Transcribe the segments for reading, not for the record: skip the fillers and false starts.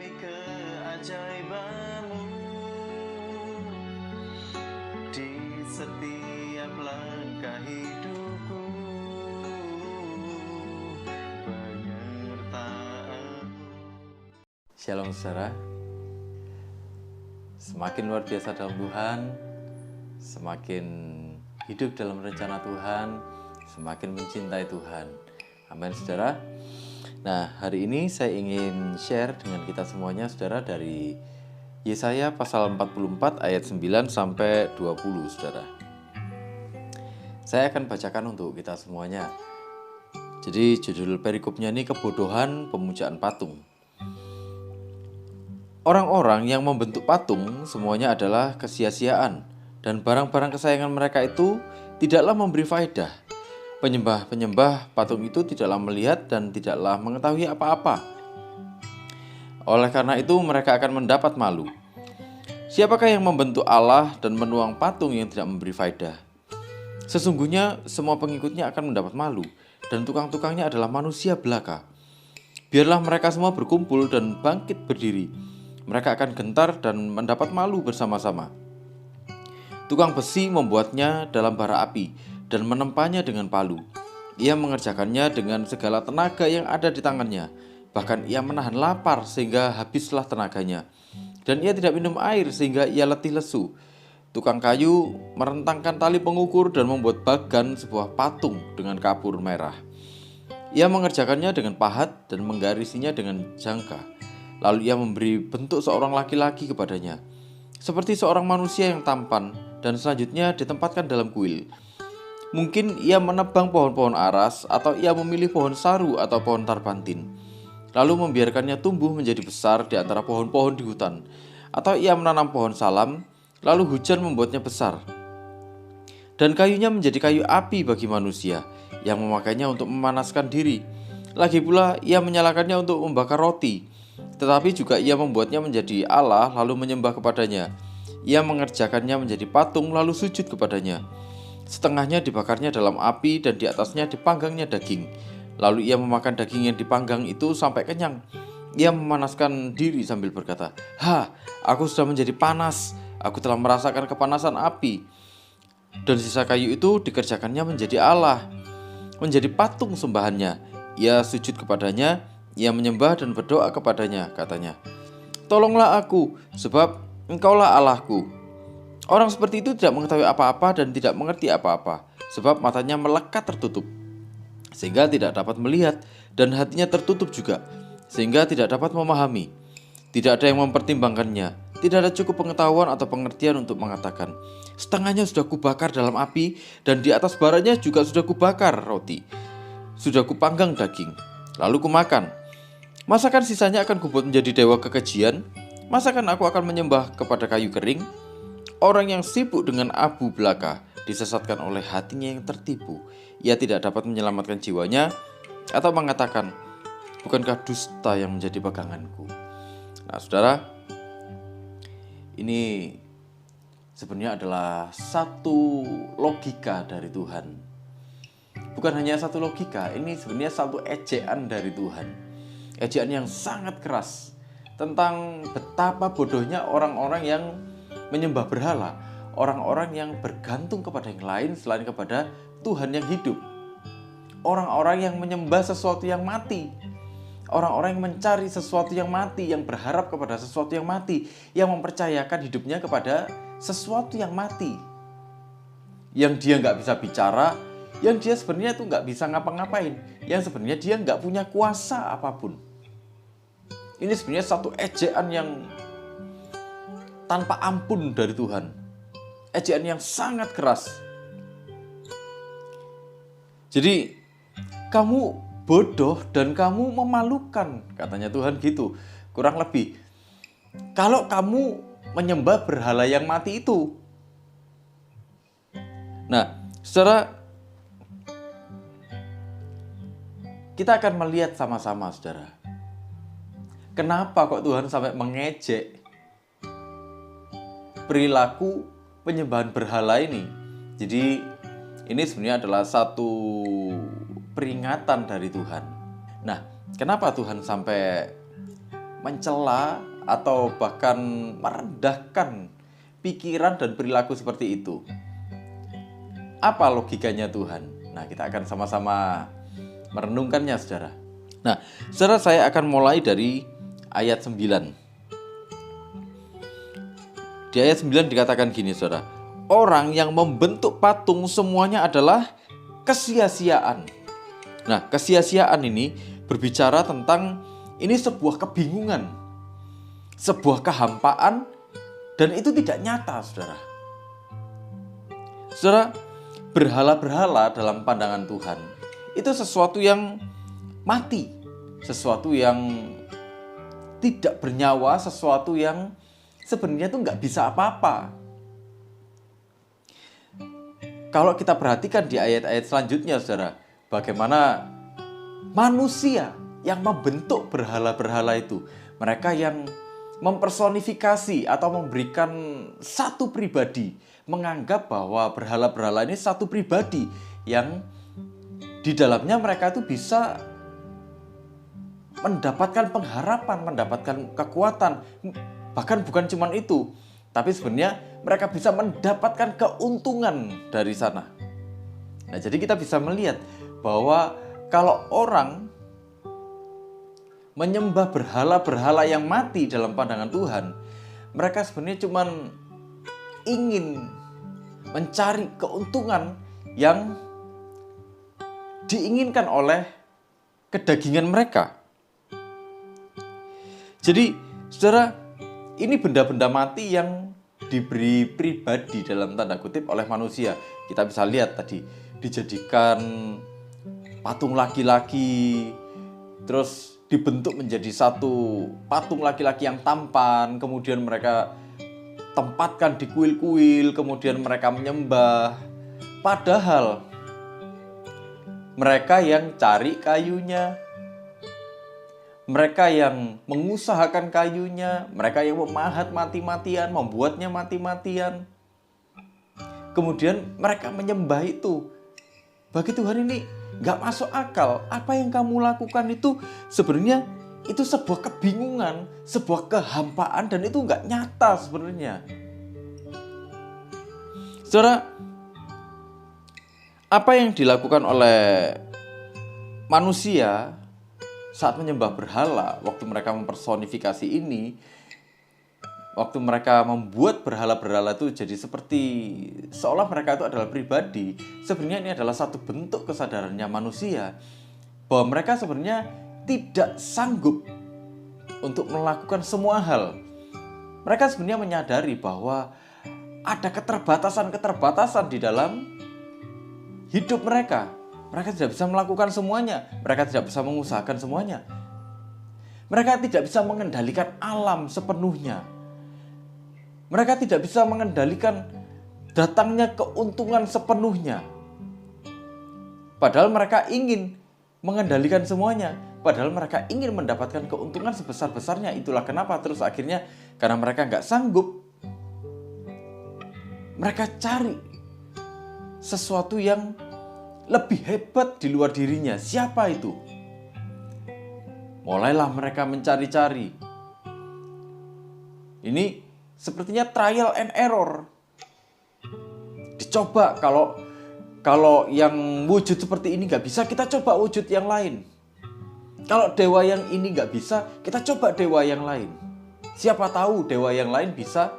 demi keajaibanmu di setiap langkah hidupku, penyertaanmu. Shalom saudara. Semakin luar biasa dalam Tuhan, semakin hidup dalam rencana Tuhan, semakin mencintai Tuhan. Amin saudara. Nah, hari ini saya ingin share dengan kita semuanya saudara dari Yesaya pasal 44 ayat 9 sampai 20 saudara. Saya akan bacakan untuk kita semuanya. Jadi judul perikopnya ini kebodohan pemujaan patung. Orang-orang yang membentuk patung semuanya adalah kesia-siaan, dan barang-barang kesayangan mereka itu tidaklah memberi faedah. Penyembah-penyembah patung itu tidaklah melihat dan tidaklah mengetahui apa-apa. Oleh karena itu mereka akan mendapat malu. Siapakah yang membentuk Allah dan menuang patung yang tidak memberi faedah? Sesungguhnya semua pengikutnya akan mendapat malu, dan tukang-tukangnya adalah manusia belaka. Biarlah mereka semua berkumpul dan bangkit berdiri. Mereka akan gentar dan mendapat malu bersama-sama. Tukang besi membuatnya dalam bara api dan menempanya dengan palu. Ia mengerjakannya dengan segala tenaga yang ada di tangannya. Bahkan ia menahan lapar sehingga habislah tenaganya. Dan ia tidak minum air sehingga ia letih lesu. Tukang kayu merentangkan tali pengukur dan membuat bagan sebuah patung dengan kapur merah. Ia mengerjakannya dengan pahat dan menggarisinya dengan jangka. Lalu ia memberi bentuk seorang laki-laki kepadanya, seperti seorang manusia yang tampan, dan selanjutnya ditempatkan dalam kuil. Mungkin ia menebang pohon-pohon aras, atau ia memilih pohon saru atau pohon tarbantin, lalu membiarkannya tumbuh menjadi besar di antara pohon-pohon di hutan. Atau ia menanam pohon salam, lalu hujan membuatnya besar. Dan kayunya menjadi kayu api bagi manusia, yang memakainya untuk memanaskan diri. Lagi pula ia menyalakannya untuk membakar roti. Tetapi juga ia membuatnya menjadi Allah lalu menyembah kepadanya. Ia mengerjakannya menjadi patung lalu sujud kepadanya. Setengahnya dibakarnya dalam api dan di atasnya dipanggangnya daging. Lalu ia memakan daging yang dipanggang itu sampai kenyang. Ia memanaskan diri sambil berkata, aku sudah menjadi panas. Aku telah merasakan kepanasan api. Dan sisa kayu itu dikerjakannya menjadi Allah, menjadi patung sembahannya. Ia sujud kepadanya. Ia menyembah dan berdoa kepadanya, katanya, tolonglah aku, sebab engkaulah Allahku. Orang seperti itu tidak mengetahui apa-apa dan tidak mengerti apa-apa, sebab matanya melekat tertutup, sehingga tidak dapat melihat, dan hatinya tertutup juga, sehingga tidak dapat memahami. Tidak ada yang mempertimbangkannya, tidak ada cukup pengetahuan atau pengertian untuk mengatakan, setengahnya sudah kubakar dalam api, dan di atas baranya juga sudah kubakar roti. Sudah kupanggang daging, lalu kumakan. Masakan sisanya akan kubuat menjadi dewa kekejian? Masakan aku akan menyembah kepada kayu kering? Orang yang sibuk dengan abu belaka disesatkan oleh hatinya yang tertipu. Ia tidak dapat menyelamatkan jiwanya, atau mengatakan, bukankah dusta yang menjadi peganganku? Nah saudara, ini sebenarnya adalah satu logika dari Tuhan. Bukan hanya satu logika, ini sebenarnya satu ejaan dari Tuhan. Ejaan yang sangat keras tentang betapa bodohnya orang-orang yang menyembah berhala, orang-orang yang bergantung kepada yang lain selain kepada Tuhan yang hidup, orang-orang yang menyembah sesuatu yang mati, orang-orang yang mencari sesuatu yang mati, yang berharap kepada sesuatu yang mati, yang mempercayakan hidupnya kepada sesuatu yang mati, yang dia nggak bisa bicara, yang dia sebenarnya tuh nggak bisa ngapa-ngapain, yang sebenarnya dia nggak punya kuasa apapun. Ini sebenarnya satu ejaan yang tanpa ampun dari Tuhan, ejaan yang sangat keras. Jadi kamu bodoh dan kamu memalukan, katanya Tuhan gitu, kurang lebih. Kalau kamu menyembah berhala yang mati itu. Nah, saudara, kita akan melihat sama-sama, saudara. Kenapa kok Tuhan sampai mengejek perilaku penyembahan berhala ini? Jadi ini sebenarnya adalah satu peringatan dari Tuhan. Nah, kenapa Tuhan sampai mencela atau bahkan merendahkan pikiran dan perilaku seperti itu? Apa logikanya Tuhan? Nah, kita akan sama-sama merenungkannya, saudara. Nah, saudara, saya akan mulai dari ayat 9. Di ayat 9 dikatakan gini, saudara. Orang yang membentuk patung semuanya adalah kesia-siaan. Nah, kesia-siaan ini berbicara tentang ini sebuah kebingungan, sebuah kehampaan, dan itu tidak nyata, saudara. Saudara, berhala-berhala dalam pandangan Tuhan itu sesuatu yang mati, sesuatu yang tidak bernyawa, sesuatu yang sebenarnya itu nggak bisa apa-apa. Kalau kita perhatikan di ayat-ayat selanjutnya, saudara, bagaimana manusia yang membentuk berhala-berhala itu, mereka yang mempersonifikasi atau memberikan satu pribadi, menganggap bahwa berhala-berhala ini satu pribadi yang di dalamnya mereka itu bisa mendapatkan pengharapan, mendapatkan kekuatan. Bahkan bukan cuma itu, tapi sebenarnya mereka bisa mendapatkan keuntungan dari sana. Nah, jadi kita bisa melihat bahwa kalau orang menyembah berhala-berhala yang mati dalam pandangan Tuhan, mereka sebenarnya cuma ingin mencari keuntungan yang diinginkan oleh kedagingan mereka. Jadi, saudara, ini benda-benda mati yang diberi pribadi dalam tanda kutip oleh manusia. Kita bisa lihat tadi, dijadikan patung laki-laki, terus dibentuk menjadi satu patung laki-laki yang tampan, kemudian mereka tempatkan di kuil-kuil, kemudian mereka menyembah. Padahal mereka yang cari kayunya, mereka yang mengusahakan kayunya, mereka yang memahat mati-matian, membuatnya mati-matian. Kemudian mereka menyembah itu. Bagi Tuhan ini gak masuk akal. Apa yang kamu lakukan itu sebenarnya itu sebuah kebingungan, sebuah kehampaan, dan itu gak nyata sebenarnya. Saudara, apa yang dilakukan oleh manusia saat menyembah berhala, waktu mereka mempersonifikasi ini, waktu mereka membuat berhala-berhala itu jadi seperti seolah mereka itu adalah pribadi. Sebenarnya ini adalah satu bentuk kesadarannya manusia bahwa mereka sebenarnya tidak sanggup untuk melakukan semua hal. Mereka sebenarnya menyadari bahwa ada keterbatasan-keterbatasan di dalam hidup mereka. Mereka tidak bisa melakukan semuanya. Mereka tidak bisa mengusahakan semuanya. Mereka tidak bisa mengendalikan alam sepenuhnya. Mereka tidak bisa mengendalikan datangnya keuntungan sepenuhnya. Padahal mereka ingin mengendalikan semuanya. Padahal mereka ingin mendapatkan keuntungan sebesar-besarnya. Itulah kenapa terus akhirnya karena mereka nggak sanggup, mereka cari sesuatu yang lebih hebat di luar dirinya. Siapa itu? Mulailah mereka mencari-cari. Ini sepertinya trial and error. Dicoba, kalau yang wujud seperti ini nggak bisa, kita coba wujud yang lain. Kalau dewa yang ini nggak bisa, kita coba dewa yang lain. Siapa tahu dewa yang lain bisa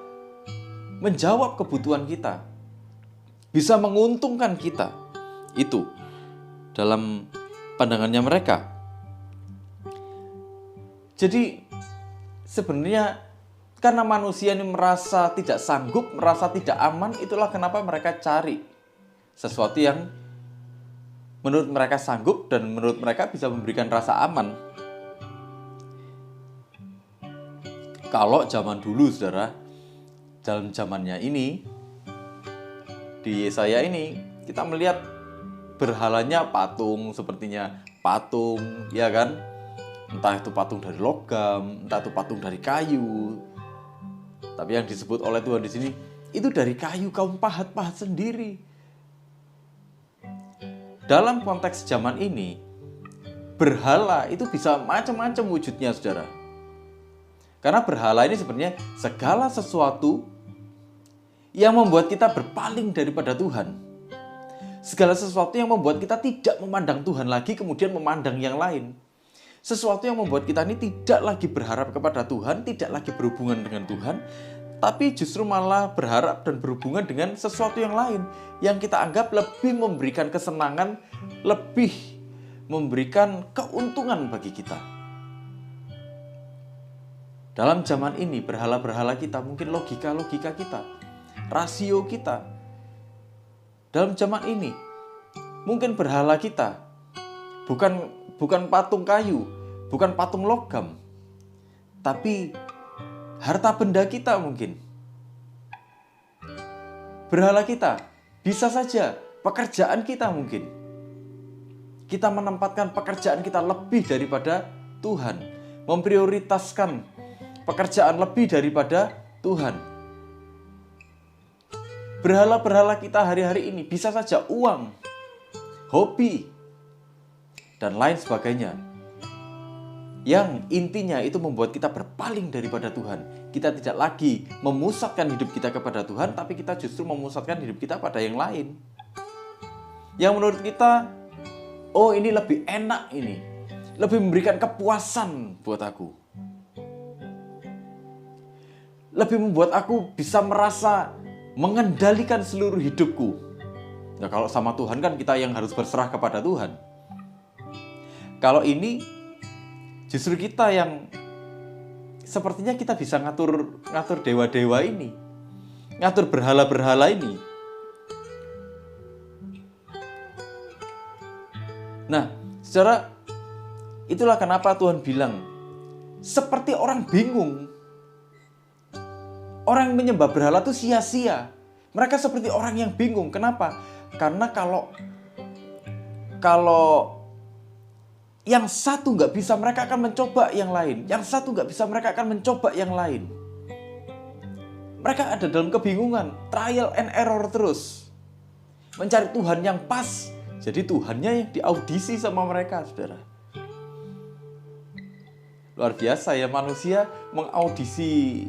menjawab kebutuhan kita, bisa menguntungkan kita. Itu dalam pandangannya mereka. Jadi sebenarnya karena manusia ini merasa tidak sanggup, merasa tidak aman, itulah kenapa mereka cari sesuatu yang menurut mereka sanggup dan menurut mereka bisa memberikan rasa aman. Kalau zaman dulu, saudara, dalam zamannya ini, di Yesaya ini, kita melihat berhalanya patung, sepertinya patung, ya kan? Entah itu patung dari logam, entah itu patung dari kayu. Tapi yang disebut oleh Tuhan di sini, itu dari kayu kaum pahat-pahat sendiri. Dalam konteks zaman ini, berhala itu bisa macam-macam wujudnya, saudara. Karena berhala ini sebenarnya segala sesuatu yang membuat kita berpaling daripada Tuhan. Segala sesuatu yang membuat kita tidak memandang Tuhan lagi, kemudian memandang yang lain. Sesuatu yang membuat kita ini tidak lagi berharap kepada Tuhan, tidak lagi berhubungan dengan Tuhan, tapi justru malah berharap dan berhubungan dengan sesuatu yang lain, yang kita anggap lebih memberikan kesenangan, lebih memberikan keuntungan bagi kita. Dalam zaman ini, berhala-berhala kita, mungkin logika-logika kita, rasio kita. Dalam zaman ini, mungkin berhala kita bukan patung kayu, bukan patung logam, tapi harta benda kita mungkin. Berhala kita bisa saja pekerjaan kita mungkin. Kita menempatkan pekerjaan kita lebih daripada Tuhan, memprioritaskan pekerjaan lebih daripada Tuhan. Berhala-berhala kita hari-hari ini bisa saja uang, hobi, dan lain sebagainya. Yang intinya itu membuat kita berpaling daripada Tuhan. Kita tidak lagi memusatkan hidup kita kepada Tuhan, tapi kita justru memusatkan hidup kita pada yang lain. Yang menurut kita, oh ini lebih enak ini. Lebih memberikan kepuasan buat aku. Lebih membuat aku bisa merasa mengendalikan seluruh hidupku. Nah, kalau sama Tuhan kan kita yang harus berserah kepada Tuhan. Kalau ini justru kita yang sepertinya kita bisa ngatur dewa-dewa ini, ngatur berhala-berhala ini. Nah, secara itulah kenapa Tuhan bilang seperti orang bingung. Orang yang menyembah berhala itu sia-sia. Mereka seperti orang yang bingung. Kenapa? Karena kalau yang satu nggak bisa, mereka akan mencoba yang lain. Yang satu nggak bisa, mereka akan mencoba yang lain. Mereka ada dalam kebingungan, trial and error terus. Mencari Tuhan yang pas. Jadi Tuhannya yang diaudisi sama mereka, saudara. Luar biasa ya, manusia mengaudisi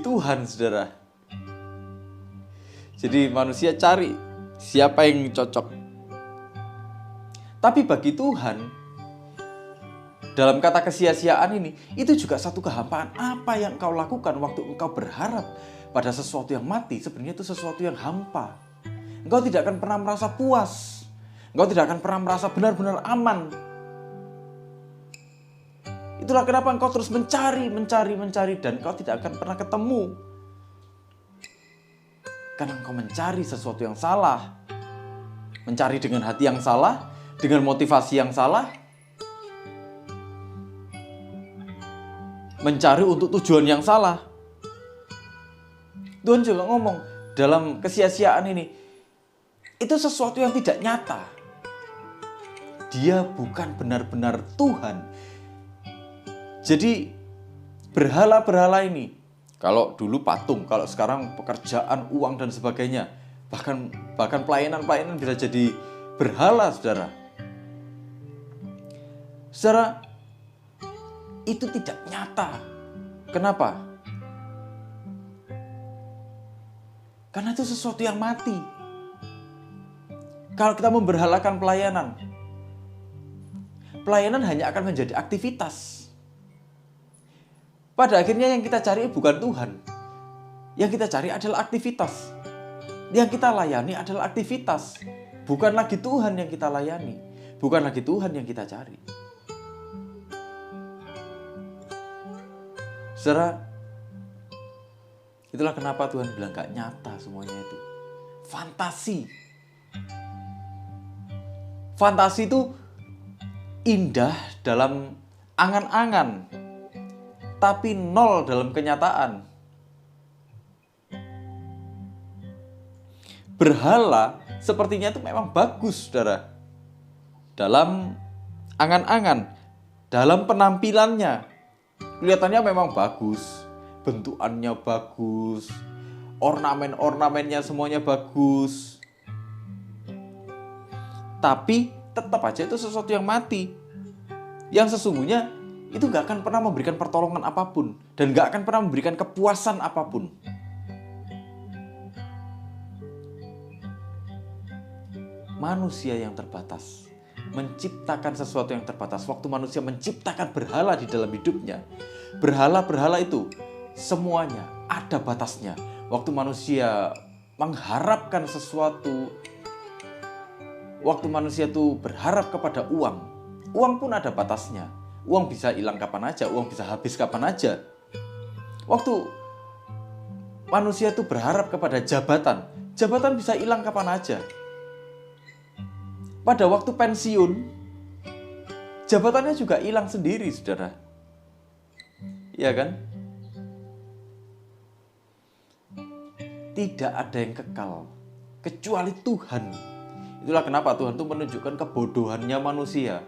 Tuhan, saudara. Jadi manusia cari siapa yang cocok. Tapi bagi Tuhan, dalam kata kesia-siaan ini, itu juga satu kehampaan. Apa yang engkau lakukan waktu engkau berharap pada sesuatu yang mati, sebenarnya itu sesuatu yang hampa. Engkau tidak akan pernah merasa puas. Engkau tidak akan pernah merasa benar-benar aman. Itulah kenapa engkau terus mencari, dan engkau tidak akan pernah ketemu. Karena engkau mencari sesuatu yang salah. Mencari dengan hati yang salah, dengan motivasi yang salah. Mencari untuk tujuan yang salah. Tuhan juga ngomong dalam kesia-siaan ini, itu sesuatu yang tidak nyata. Dia bukan benar-benar Tuhan. Jadi berhala-berhala ini, kalau dulu patung, kalau sekarang pekerjaan, uang dan sebagainya, bahkan pelayanan bisa jadi berhala, saudara. Saudara, itu tidak nyata. Kenapa? Karena itu sesuatu yang mati. Kalau kita memberhalakan pelayanan hanya akan menjadi aktivitas. Pada akhirnya yang kita cari bukan Tuhan. Yang kita cari adalah aktivitas. Yang kita layani adalah aktivitas. Bukan lagi Tuhan yang kita layani. Bukan lagi Tuhan yang kita cari. Saudara, itulah kenapa Tuhan bilang gak nyata semuanya itu. Fantasi. Fantasi itu indah dalam angan-angan, tapi nol dalam kenyataan. Berhala sepertinya itu memang bagus, saudara. Dalam angan-angan, dalam penampilannya, kelihatannya memang bagus. Bentukannya bagus, ornamen-ornamennya semuanya bagus. Tapi tetap aja itu sesuatu yang mati. Yang sesungguhnya itu gak akan pernah memberikan pertolongan apapun dan gak akan pernah memberikan kepuasan apapun. Manusia yang terbatas menciptakan sesuatu yang terbatas. Waktu manusia menciptakan berhala di dalam hidupnya, berhala-berhala itu semuanya ada batasnya. Waktu manusia mengharapkan sesuatu, waktu manusia itu berharap kepada uang, uang pun ada batasnya. Uang bisa hilang kapan aja, uang bisa habis kapan aja. Waktu manusia itu berharap kepada jabatan, jabatan bisa hilang kapan aja. Pada waktu pensiun, jabatannya juga hilang sendiri, saudara. Iya kan? Tidak ada yang kekal, kecuali Tuhan. Itulah kenapa Tuhan itu menunjukkan kebodohannya manusia.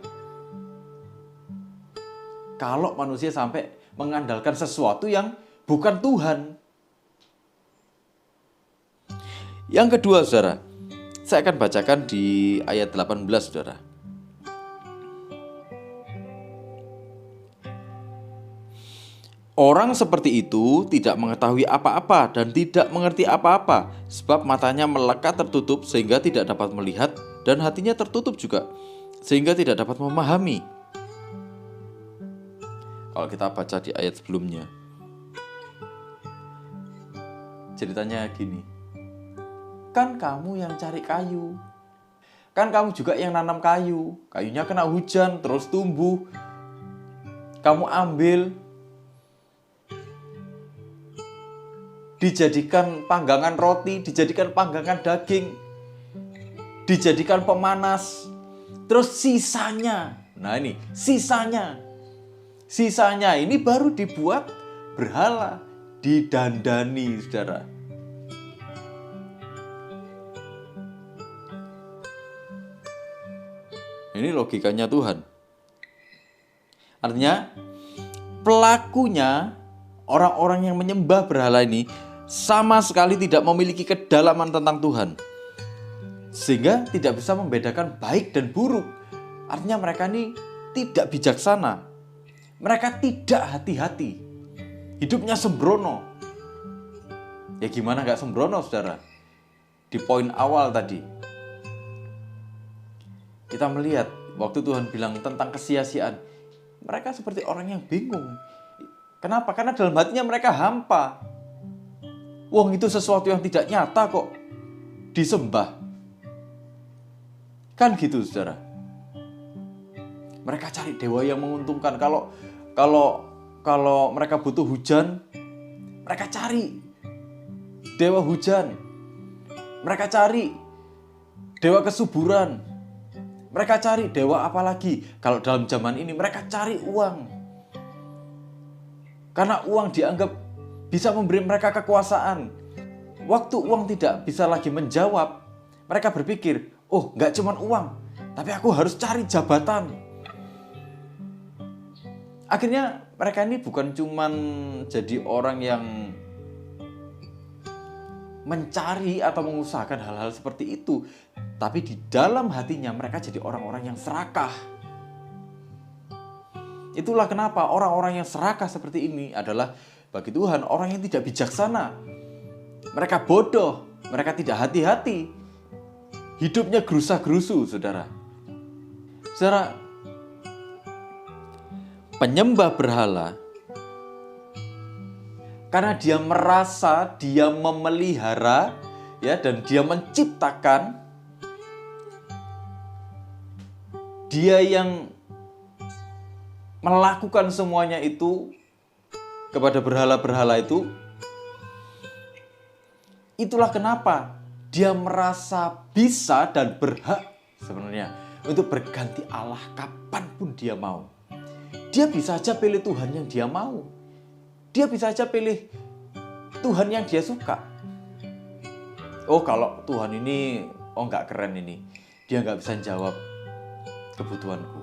Kalau manusia sampai mengandalkan sesuatu yang bukan Tuhan. Yang kedua, saudara, saya akan bacakan di ayat 18, saudara. Orang seperti itu tidak mengetahui apa-apa dan tidak mengerti apa-apa, sebab matanya melekat tertutup sehingga tidak dapat melihat, dan hatinya tertutup juga sehingga tidak dapat memahami. Kalau kita baca di ayat sebelumnya, ceritanya gini. Kan kamu yang cari kayu, kan kamu juga yang nanam kayu, kayunya kena hujan terus tumbuh, kamu ambil, dijadikan panggangan roti, dijadikan panggangan daging, dijadikan pemanas, terus sisanya, nah ini sisanya ini baru dibuat berhala, didandani, saudara. Ini logikanya Tuhan. Artinya pelakunya, orang-orang yang menyembah berhala ini sama sekali tidak memiliki kedalaman tentang Tuhan, sehingga tidak bisa membedakan baik dan buruk. Artinya mereka ini tidak bijaksana, mereka tidak hati-hati, hidupnya sembrono. Ya gimana gak sembrono, saudara? Di poin awal tadi kita melihat waktu Tuhan bilang tentang kesia-siaan, mereka seperti orang yang bingung. Kenapa? Karena dalam hatinya mereka hampa. Wong itu sesuatu yang tidak nyata kok disembah. Kan gitu, saudara. Mereka cari dewa yang menguntungkan. Kalau mereka butuh hujan, mereka cari dewa hujan. Mereka cari dewa kesuburan. Mereka cari dewa apa lagi? Kalau dalam zaman ini mereka cari uang. Karena uang dianggap bisa memberi mereka kekuasaan. Waktu uang tidak bisa lagi menjawab, mereka berpikir, oh gak cuma uang, tapi aku harus cari jabatan. Akhirnya mereka ini bukan cuma jadi orang yang mencari atau mengusahakan hal-hal seperti itu, tapi di dalam hatinya mereka jadi orang-orang yang serakah. Itulah kenapa orang-orang yang serakah seperti ini adalah bagi Tuhan orang yang tidak bijaksana. Mereka bodoh, mereka tidak hati-hati. Hidupnya gerusa-gerusu, saudara. Saudara, penyembah berhala, karena dia merasa dia memelihara, ya, dan dia menciptakan, dia yang melakukan semuanya itu kepada berhala-berhala itu. Itulah kenapa dia merasa bisa dan berhak sebenarnya untuk berganti Allah kapanpun dia mau. Dia bisa saja pilih Tuhan yang dia mau. Dia bisa saja pilih Tuhan yang dia suka. Oh kalau Tuhan ini, oh nggak keren ini. Dia nggak bisa jawab kebutuhanku.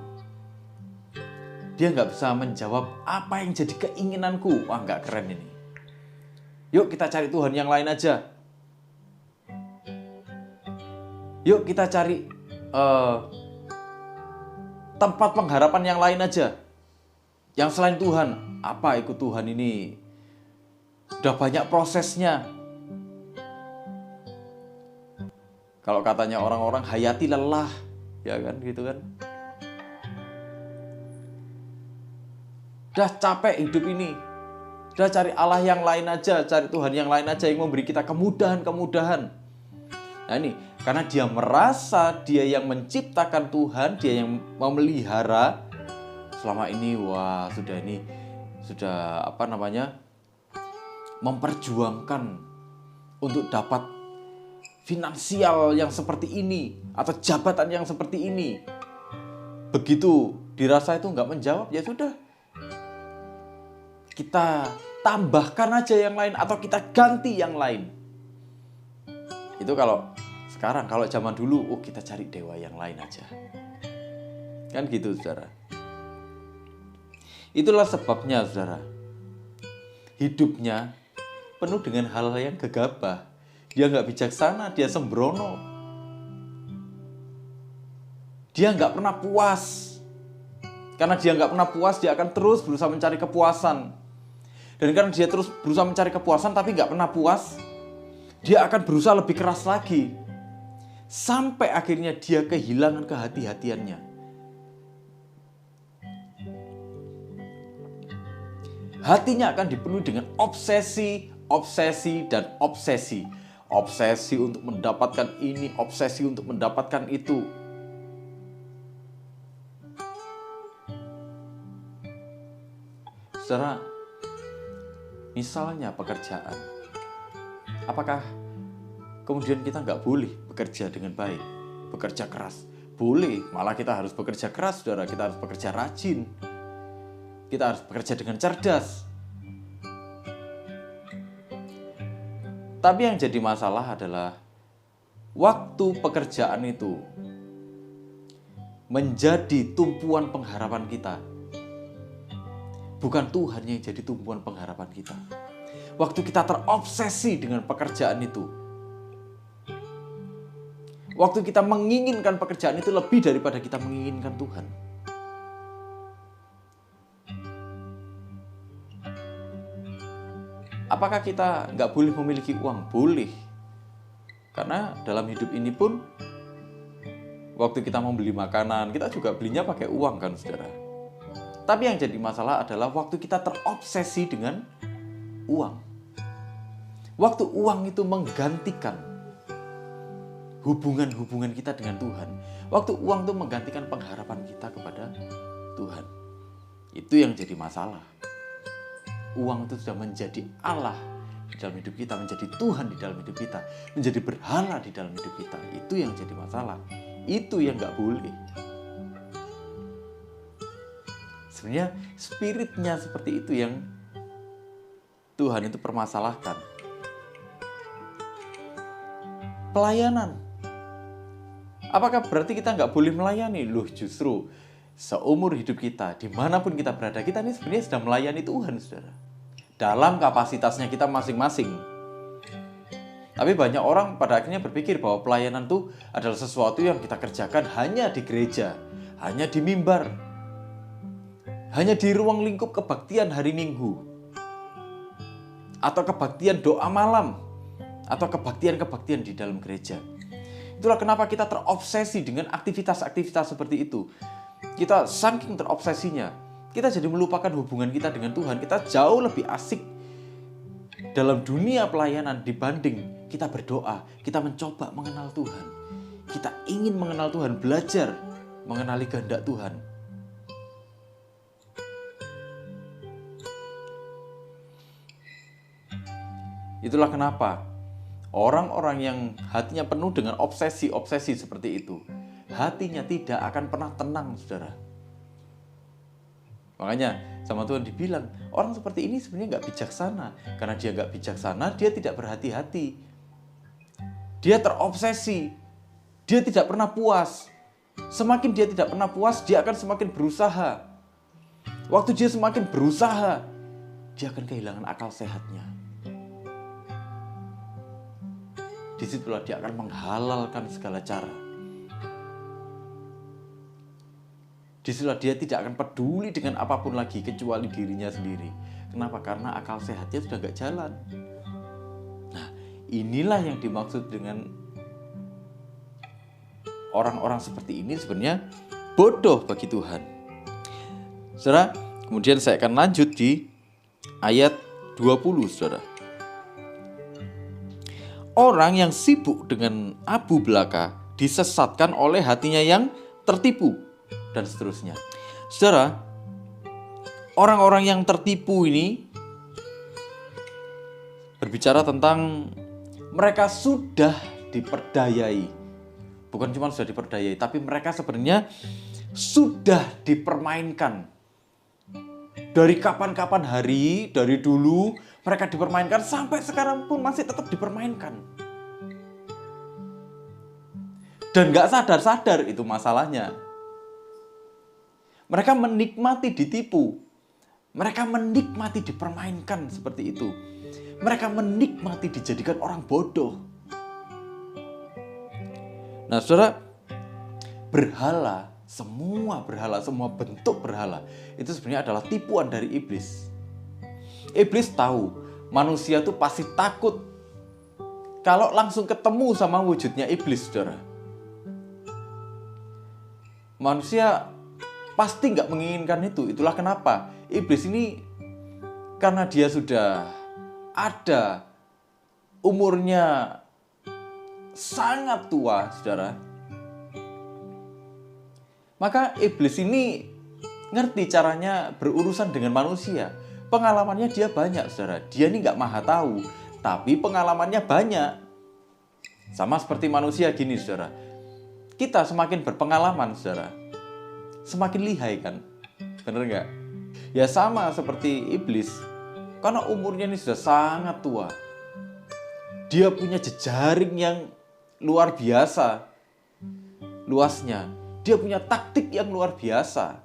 Dia nggak bisa menjawab apa yang jadi keinginanku. Wah nggak keren ini. Yuk kita cari Tuhan yang lain aja. Yuk kita cari tempat pengharapan yang lain aja. Yang selain Tuhan, apa ikut Tuhan ini? Udah banyak prosesnya. Kalau katanya orang-orang, hayati lelah, ya kan, gitu kan. Udah capek hidup ini. Udah cari Allah yang lain aja, cari Tuhan yang lain aja yang memberi kita kemudahan-kemudahan. Nah ini, karena dia merasa dia yang menciptakan Tuhan, dia yang memelihara selama ini, wah sudah memperjuangkan untuk dapat finansial yang seperti ini atau jabatan yang seperti ini. Begitu dirasa itu nggak menjawab, ya sudah, kita tambahkan aja yang lain atau kita ganti yang lain. Itu kalau sekarang. Kalau zaman dulu, kita cari dewa yang lain aja. Kan gitu, saudara. Itulah sebabnya, saudara, hidupnya penuh dengan hal-hal yang gegabah. Dia nggak bijaksana, dia sembrono. Dia nggak pernah puas. Karena dia nggak pernah puas, dia akan terus berusaha mencari kepuasan. Dan karena dia terus berusaha mencari kepuasan tapi nggak pernah puas, dia akan berusaha lebih keras lagi. Sampai akhirnya dia kehilangan kehati-hatiannya. Hatinya akan dipenuhi dengan obsesi, obsesi, dan obsesi. Obsesi untuk mendapatkan ini, obsesi untuk mendapatkan itu. Saudara, misalnya pekerjaan. Apakah kemudian kita nggak boleh bekerja dengan baik, bekerja keras? Boleh, malah kita harus bekerja keras, saudara. Kita harus bekerja rajin. Kita harus bekerja dengan cerdas. Tapi yang jadi masalah adalah waktu pekerjaan itu menjadi tumpuan pengharapan kita. Bukan Tuhan yang jadi tumpuan pengharapan kita. Waktu kita terobsesi dengan pekerjaan itu. Waktu kita menginginkan pekerjaan itu lebih daripada kita menginginkan Tuhan. Apakah kita nggak boleh memiliki uang? Boleh. Karena dalam hidup ini pun, waktu kita membeli makanan, kita juga belinya pakai uang kan, saudara. Tapi yang jadi masalah adalah waktu kita terobsesi dengan uang. Waktu uang itu menggantikan hubungan-hubungan kita dengan Tuhan. Waktu uang itu menggantikan pengharapan kita kepada Tuhan. Itu yang jadi masalah. Uang itu sudah menjadi Allah di dalam hidup kita, menjadi Tuhan di dalam hidup kita, menjadi berhala di dalam hidup kita. Itu yang jadi masalah. Itu yang nggak boleh. Sebenarnya spiritnya seperti itu yang Tuhan itu permasalahkan. Pelayanan. Apakah berarti kita nggak boleh melayani? Loh, justru seumur hidup kita, dimanapun kita berada, kita ini sebenarnya sedang melayani Tuhan, saudara. Dalam kapasitasnya kita masing-masing. Tapi banyak orang pada akhirnya berpikir bahwa pelayanan itu adalah sesuatu yang kita kerjakan hanya di gereja, hanya di mimbar, hanya di ruang lingkup kebaktian hari Minggu, atau kebaktian doa malam, atau kebaktian-kebaktian di dalam gereja. Itulah kenapa kita terobsesi dengan aktivitas-aktivitas seperti itu. Kita saking terobsesinya, kita jadi melupakan hubungan kita dengan Tuhan. Kita jauh lebih asik dalam dunia pelayanan dibanding kita berdoa, kita mencoba mengenal Tuhan. Kita ingin mengenal Tuhan, belajar mengenali kehendak Tuhan. Itulah kenapa orang-orang yang hatinya penuh dengan obsesi-obsesi seperti itu, hatinya tidak akan pernah tenang, saudara. Makanya sama Tuhan dibilang, orang seperti ini sebenarnya nggak bijaksana. Karena dia nggak bijaksana, dia tidak berhati-hati. Dia terobsesi. Dia tidak pernah puas. Semakin dia tidak pernah puas, dia akan semakin berusaha. Waktu dia semakin berusaha, dia akan kehilangan akal sehatnya. Disitulah dia akan menghalalkan segala cara. Disitulah dia tidak akan peduli dengan apapun lagi kecuali dirinya sendiri. Kenapa? Karena akal sehatnya sudah gak jalan. Nah, inilah yang dimaksud dengan orang-orang seperti ini sebenarnya bodoh bagi Tuhan. Saudara, kemudian saya akan lanjut di ayat 20, saudara. Orang yang sibuk dengan abu belaka disesatkan oleh hatinya yang tertipu, dan seterusnya. Saudara, orang-orang yang tertipu ini berbicara tentang mereka sudah diperdayai. Bukan cuma sudah diperdayai, tapi mereka sebenarnya sudah dipermainkan. Dari kapan-kapan hari, dari dulu mereka dipermainkan, sampai sekarang pun masih tetap dipermainkan. Dan gak sadar-sadar, itu masalahnya. Mereka menikmati ditipu. Mereka menikmati dipermainkan seperti itu. Mereka menikmati dijadikan orang bodoh. Nah, saudara, berhala, semua bentuk berhala, itu sebenarnya adalah tipuan dari iblis. Iblis tahu manusia itu pasti takut kalau langsung ketemu sama wujudnya iblis, saudara. Manusia pasti nggak menginginkan itu. Itulah kenapa iblis ini, karena dia sudah ada, umurnya sangat tua, saudara. Maka iblis ini ngerti caranya berurusan dengan manusia. Pengalamannya dia banyak, saudara. Dia ini nggak maha tahu, tapi pengalamannya banyak. Sama seperti manusia gini, saudara. Kita semakin berpengalaman, saudara, semakin lihai kan? Bener nggak? Ya sama seperti iblis. Karena umurnya ini sudah sangat tua. Dia punya jejaring yang luar biasa luasnya. Dia punya taktik yang luar biasa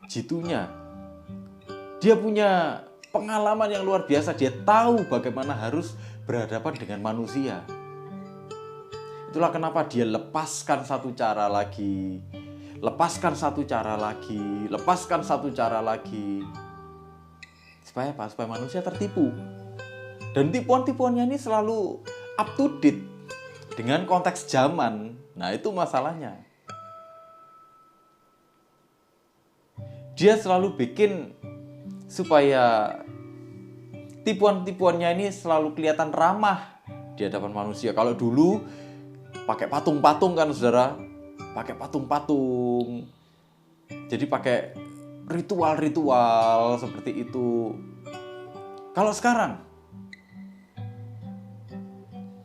jitunya. Dia punya pengalaman yang luar biasa. Dia tahu bagaimana harus berhadapan dengan manusia. Itulah kenapa dia lepaskan satu cara lagi, lepaskan satu cara lagi, lepaskan satu cara lagi. Supaya apa? Supaya manusia tertipu. Dan tipuan-tipuannya ini selalu up to date dengan konteks zaman. Nah, itu masalahnya. Dia selalu bikin supaya tipuan-tipuannya ini selalu kelihatan ramah di hadapan manusia. Kalau dulu pakai patung-patung kan, saudara, pakai patung-patung. Jadi pakai ritual-ritual seperti itu. Kalau sekarang,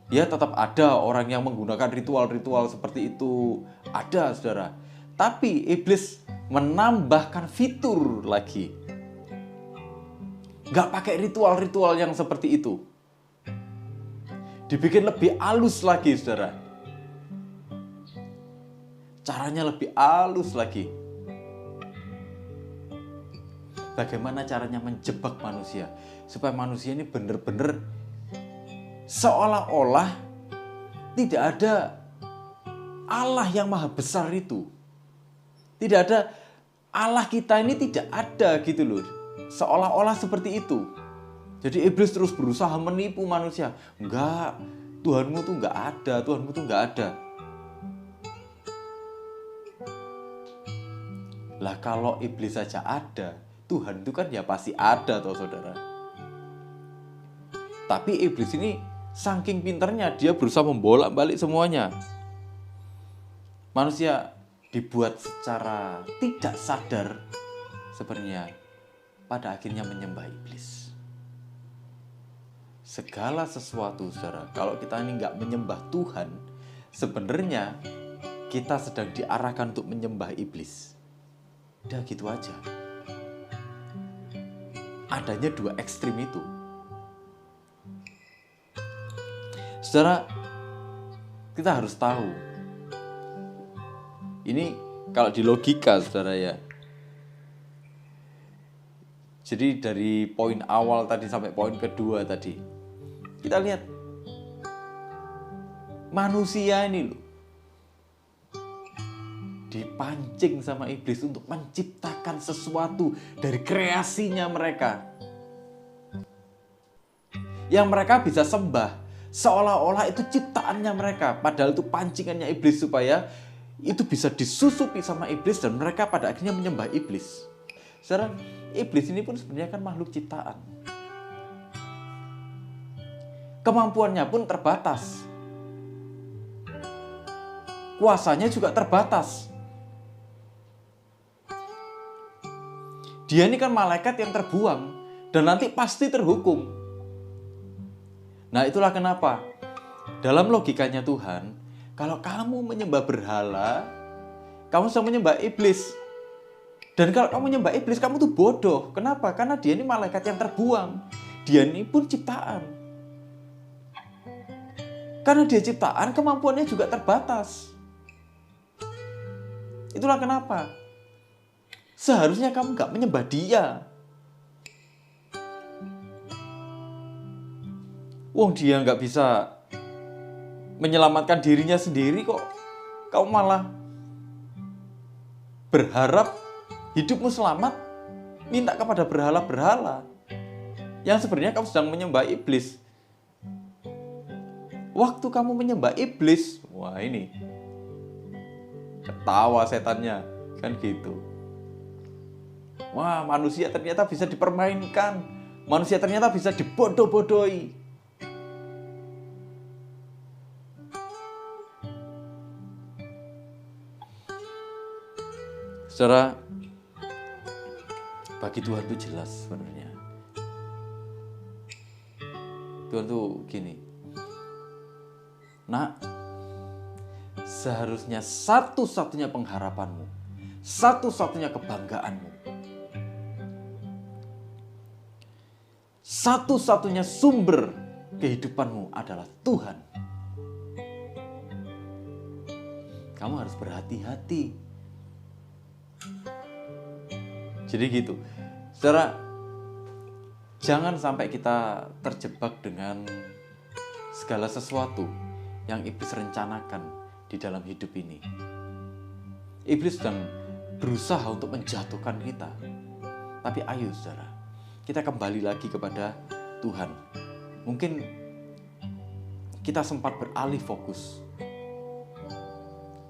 ya tetap ada orang yang menggunakan ritual-ritual seperti itu. Ada, saudara. Tapi iblis menambahkan fitur lagi. Gak pakai ritual-ritual yang seperti itu. Dibikin lebih halus lagi, saudara. Caranya lebih halus lagi. Bagaimana caranya menjebak manusia? Supaya manusia ini benar-benar seolah-olah tidak ada Allah yang maha besar itu. Tidak ada Allah kita ini, tidak ada gitu loh. Seolah-olah seperti itu. Jadi iblis terus berusaha menipu manusia. Enggak, Tuhanmu tuh enggak ada, Tuhanmu tuh enggak ada. Lah kalau iblis saja ada, Tuhan itu kan ya pasti ada toh, saudara. Tapi iblis ini saking pinternya, dia berusaha membolak-balik semuanya. Manusia dibuat secara tidak sadar sebenarnya pada akhirnya menyembah iblis. Segala sesuatu, saudara, kalau kita ini nggak menyembah Tuhan, sebenarnya kita sedang diarahkan untuk menyembah iblis. Udah gitu aja. Adanya dua ekstrim itu. Saudara, kita harus tahu. Ini kalau di logika, saudara ya. Jadi dari poin awal tadi sampai poin kedua tadi, kita lihat manusia ini loh, dipancing sama iblis untuk menciptakan sesuatu dari kreasinya mereka. Yang mereka bisa sembah, seolah-olah itu ciptaannya mereka. Padahal itu pancingannya iblis supaya itu bisa disusupi sama iblis dan mereka pada akhirnya menyembah iblis. Saudara, iblis ini pun sebenarnya kan makhluk ciptaan. Kemampuannya pun terbatas. Kuasanya juga terbatas. Dia ini kan malaikat yang terbuang dan nanti pasti terhukum. Nah, itulah kenapa dalam logikanya Tuhan, kalau kamu menyembah berhala, kamu sedang menyembah iblis. Dan kalau kamu menyembah iblis, kamu tuh bodoh. Kenapa? Karena dia ini malaikat yang terbuang. Dia ini pun ciptaan. Karena dia ciptaan, kemampuannya juga terbatas. Itulah kenapa seharusnya kamu gak menyembah dia. Wong dia gak bisa menyelamatkan dirinya sendiri kok. Kau malah berharap hidupmu selamat, minta kepada berhala-berhala. Yang sebenarnya kamu sedang menyembah iblis. Waktu kamu menyembah iblis, wah ini ketawa setannya, kan gitu. Wah, manusia ternyata bisa dipermainkan. Manusia ternyata bisa dibodoh-bodohi. Secara bagi Tuhan itu jelas sebenarnya. Tuhan tuh gini. Nak, seharusnya satu-satunya pengharapanmu, satu-satunya kebanggaanmu, satu-satunya sumber kehidupanmu adalah Tuhan. Kamu harus berhati-hati. Jadi gitu. Saudara, jangan sampai kita terjebak dengan segala sesuatu yang iblis rencanakan di dalam hidup ini. Iblis sedang berusaha untuk menjatuhkan kita. Tapi ayo saudara, kita kembali lagi kepada Tuhan. Mungkin kita sempat beralih fokus.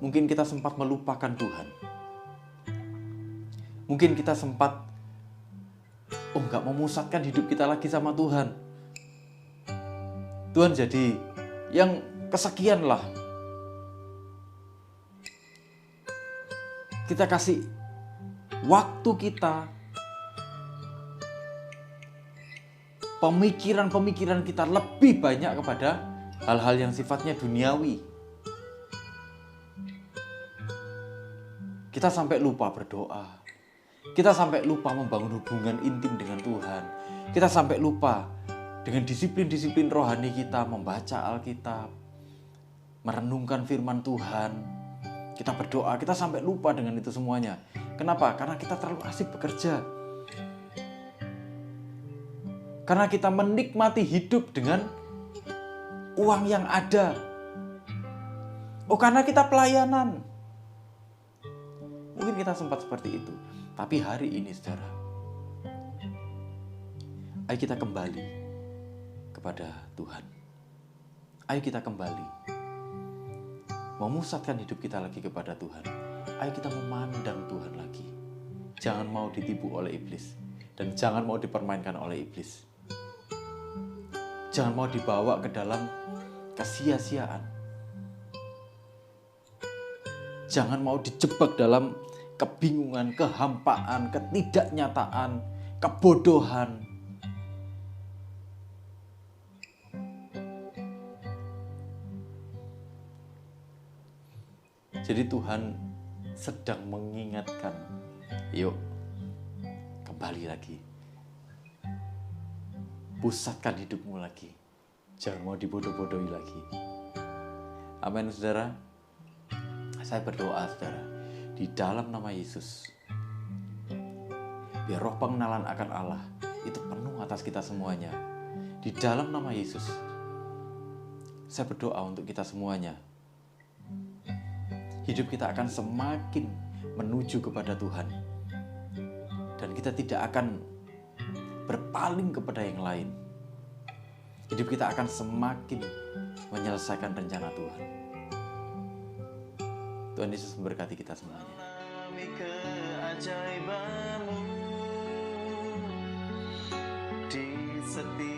Mungkin kita sempat melupakan Tuhan. Mungkin kita sempat gak memusatkan hidup kita lagi sama Tuhan. Tuhan jadi yang kesekian lah. Kita kasih waktu kita, pemikiran-pemikiran kita lebih banyak kepada hal-hal yang sifatnya duniawi. Kita sampai lupa berdoa. Kita sampai lupa membangun hubungan intim dengan Tuhan. Kita sampai lupa dengan disiplin-disiplin rohani kita, membaca Alkitab, merenungkan firman Tuhan. Kita berdoa, kita sampai lupa dengan itu semuanya. Kenapa? Karena kita terlalu asik bekerja. Karena kita menikmati hidup dengan uang yang ada. Karena kita pelayanan. Mungkin kita sempat seperti itu. Tapi hari ini saudara, ayo kita kembali kepada Tuhan. Ayo kita kembali memusatkan hidup kita lagi kepada Tuhan. Ayo kita memandang Tuhan lagi. Jangan mau ditipu oleh iblis. Dan jangan mau dipermainkan oleh iblis. Jangan mau dibawa ke dalam kesia-siaan. Jangan mau dijebak dalam kebingungan, kehampaan, ketidaknyataan, kebodohan. Jadi Tuhan sedang mengingatkan, yuk kembali lagi. Pusatkan hidupmu lagi. Jangan mau dibodoh-bodohi lagi. Amin saudara. Saya berdoa saudara, di dalam nama Yesus, biar roh pengenalan akan Allah itu penuh atas kita semuanya. Di dalam nama Yesus, saya berdoa untuk kita semuanya. hidup kita akan semakin menuju kepada Tuhan. Dan kita tidak akan berpaling kepada yang lain. Hidup kita akan semakin menyelesaikan rencana Tuhan. Tuhan Yesus memberkati kita semuanya. Alami keajaiban-Mu di setiap